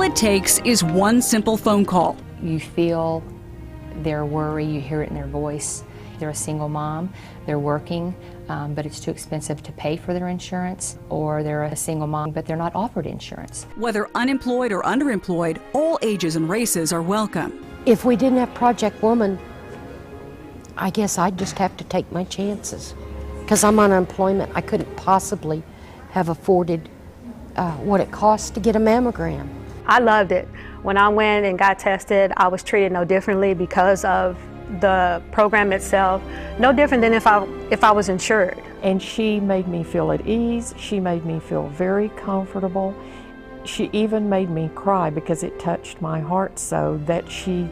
it takes is one simple phone call. You feel their worry, you hear it in their voice. They're a single mom, they're working, but it's too expensive to pay for their insurance, or they're a single mom, but they're not offered insurance. Whether unemployed or underemployed, all ages and races are welcome. If we didn't have Project Woman, I guess I'd just have to take my chances. Because I'm on unemployment, I couldn't possibly have afforded what it costs to get a mammogram. I loved it. When I went and got tested, I was treated no differently because of the program itself, no different than if I was insured. And she made me feel at ease. She made me feel very comfortable. She even made me cry because it touched my heart so that she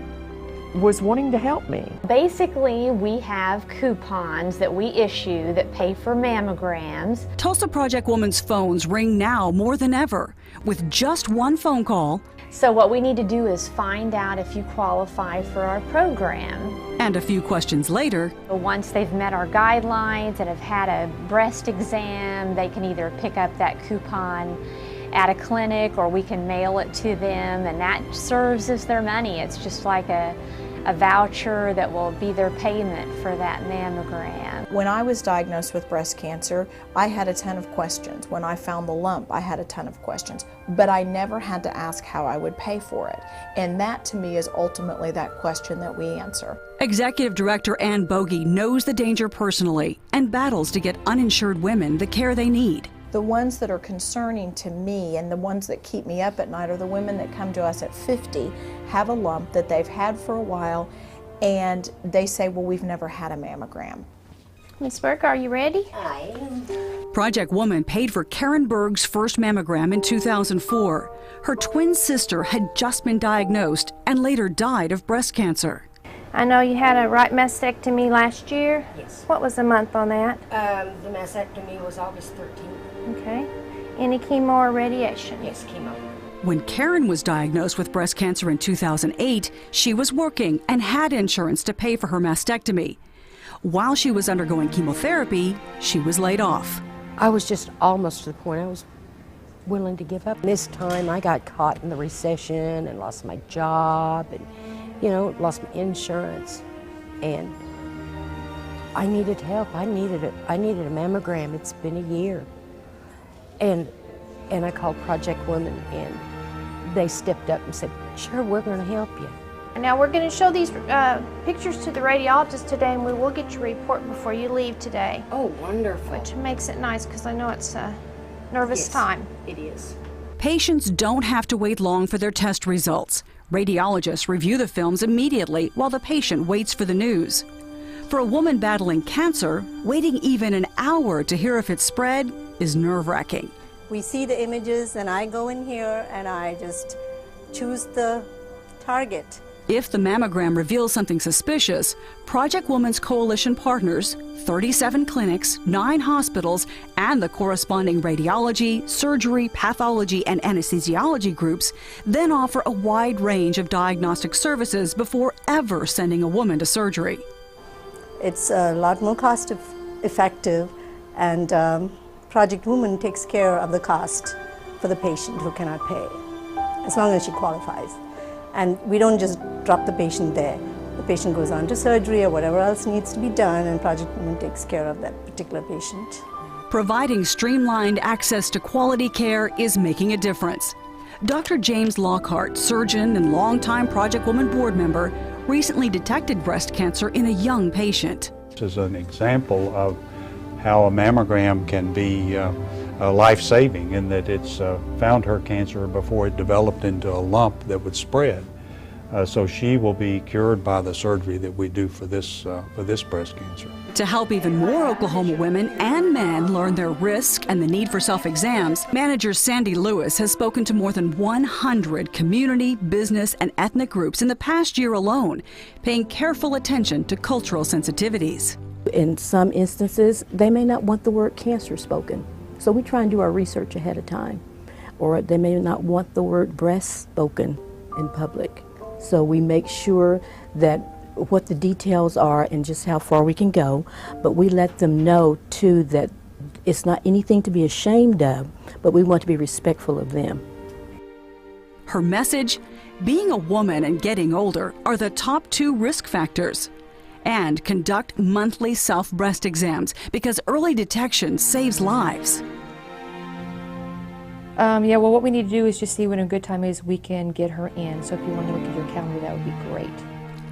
was wanting to help me. Basically, we have coupons that we issue that pay for mammograms. Tulsa Project Woman's phones ring now more than ever. With just one phone call, So what we need to do is find out if you qualify for our program. and a few questions later, Once they've met our guidelines and have had a breast exam, they can either pick up that coupon at a clinic or we can mail it to them, and that serves as their money. It's just like a voucher that will be their payment for that mammogram. When I was diagnosed with breast cancer, I had a ton of questions. When I found the lump, I had a ton of questions, but I never had to ask how I would pay for it. And that to me is ultimately that question that we answer. Executive Director Ann Bogey knows the danger personally and battles to get uninsured women the care they need. The ones that are concerning to me and the ones that keep me up at night are the women that come to us at 50, have a lump that they've had for a while, and they say, well, we've never had a mammogram. Ms. Burke, are you ready? I am. Project Woman paid for Karen Berg's first mammogram in 2004. Her twin sister had just been diagnosed and later died of breast cancer. I know you had a right mastectomy last year. Yes. What was the month on that? The mastectomy was August 13th. Okay. Any chemo or radiation? Yes, chemo. When Karen was diagnosed with breast cancer in 2008, she was working and had insurance to pay for her mastectomy. While she was undergoing chemotherapy, she was laid off. I was just almost to the point I was willing to give up. This time I got caught in the recession and lost my job and, lost my insurance. And I needed help. I needed a mammogram. It's been a year. And I called Project Woman, and they stepped up and said, sure, we're going to help you. And now we're going to show these pictures to the radiologist today, and we will get your report before you leave today. Oh, wonderful. Which makes it nice because I know it's a nervous time. It is. Patients don't have to wait long for their test results. Radiologists review the films immediately while the patient waits for the news. For a woman battling cancer, waiting even an hour to hear if it's spread is nerve-wracking. We see the images and I go in here and I just choose the target. If the mammogram reveals something suspicious, Project Woman's coalition partners, 37 clinics, 9 hospitals, and the corresponding radiology, surgery, pathology, and anesthesiology groups then offer a wide range of diagnostic services before ever sending a woman to surgery. It's a lot more cost effective, and Project Woman takes care of the cost for the patient who cannot pay, as long as she qualifies. And we don't just drop the patient there. The patient goes on to surgery or whatever else needs to be done, and Project Woman takes care of that particular patient. Providing streamlined access to quality care is making a difference. Dr. James Lockhart, surgeon and longtime Project Woman board member, recently detected breast cancer in a young patient. This is an example of how a mammogram can be life-saving in that it's found her cancer before it developed into a lump that would spread. So she will be cured by the surgery that we do for this breast cancer. To help even more Oklahoma women and men learn their risk and the need for self-exams, manager Sandy Lewis has spoken to more than 100 community, business, and ethnic groups in the past year alone, paying careful attention to cultural sensitivities. In some instances, they may not want the word cancer spoken, so we try and do our research ahead of time. Or they may not want the word breast spoken in public. So we make sure that what the details are and just how far we can go, but we let them know too that it's not anything to be ashamed of, but we want to be respectful of them. Her message: being a woman and getting older are the top 2 risk factors. And conduct monthly self-breast exams because early detection saves lives. Yeah, well, what we need to do is just see when a good time is we can get her in. So if you want to look at your calendar, that would be great.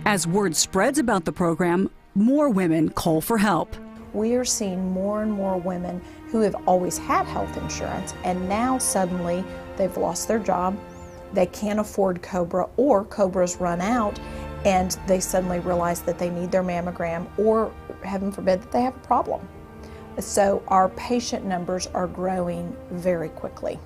As word spreads about the program, more women call for help. We are seeing more and more women who have always had health insurance, and now suddenly they've lost their job, they can't afford Cobra, or Cobra's run out, and they suddenly realize that they need their mammogram, or heaven forbid that they have a problem. So our patient numbers are growing very quickly.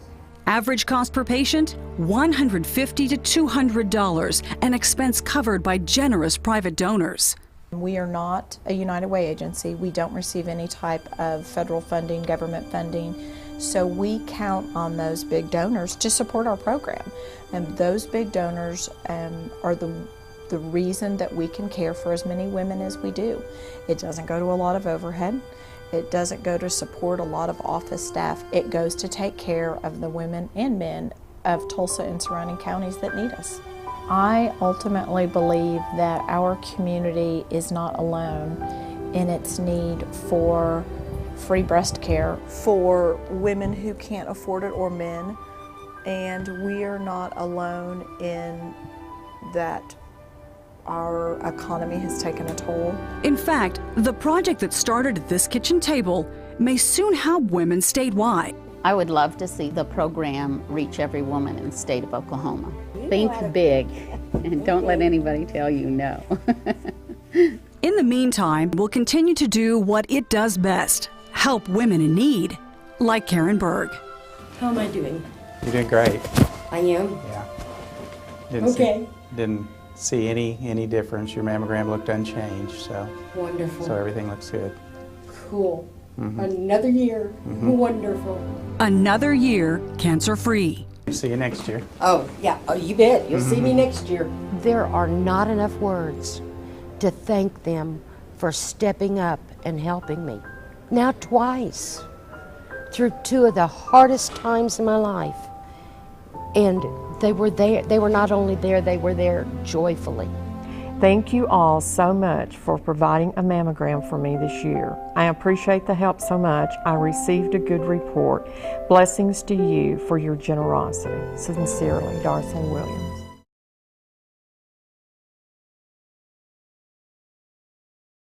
Average cost per patient, $150 to $200, an expense covered by generous private donors. We are not a United Way agency. We don't receive any type of federal funding, government funding, so we count on those big donors to support our program. And those big donors are the reason that we can care for as many women as we do. It doesn't go to a lot of overhead. It doesn't go to support a lot of office staff. It goes to take care of the women and men of Tulsa and surrounding counties that need us. I ultimately believe that our community is not alone in its need for free breast care for women who can't afford it or men, and we are not alone in that our economy has taken a toll. In fact, the project that started at this kitchen table may soon help women statewide. I would love to see the program reach every woman in the state of Oklahoma. Think big and don't let anybody tell you no. In the meantime, we'll continue to do what it does best, help women in need, like Karen Berg. How am I doing? You're doing great. I am? Yeah. Didn't see any difference. Your mammogram looked unchanged, so Wonderful. So everything looks good. Cool. Another year. Wonderful. Another year cancer-free. See you next year. Oh, yeah. Oh, you bet. You'll see me next year. There are not enough words to thank them for stepping up and helping me. Now twice, through 2 of the hardest times in my life. And they were there. They were not only there, they were there joyfully. Thank you all so much for providing a mammogram for me this year. I appreciate the help so much. I received a good report. Blessings to you for your generosity. Sincerely, Darcy Williams.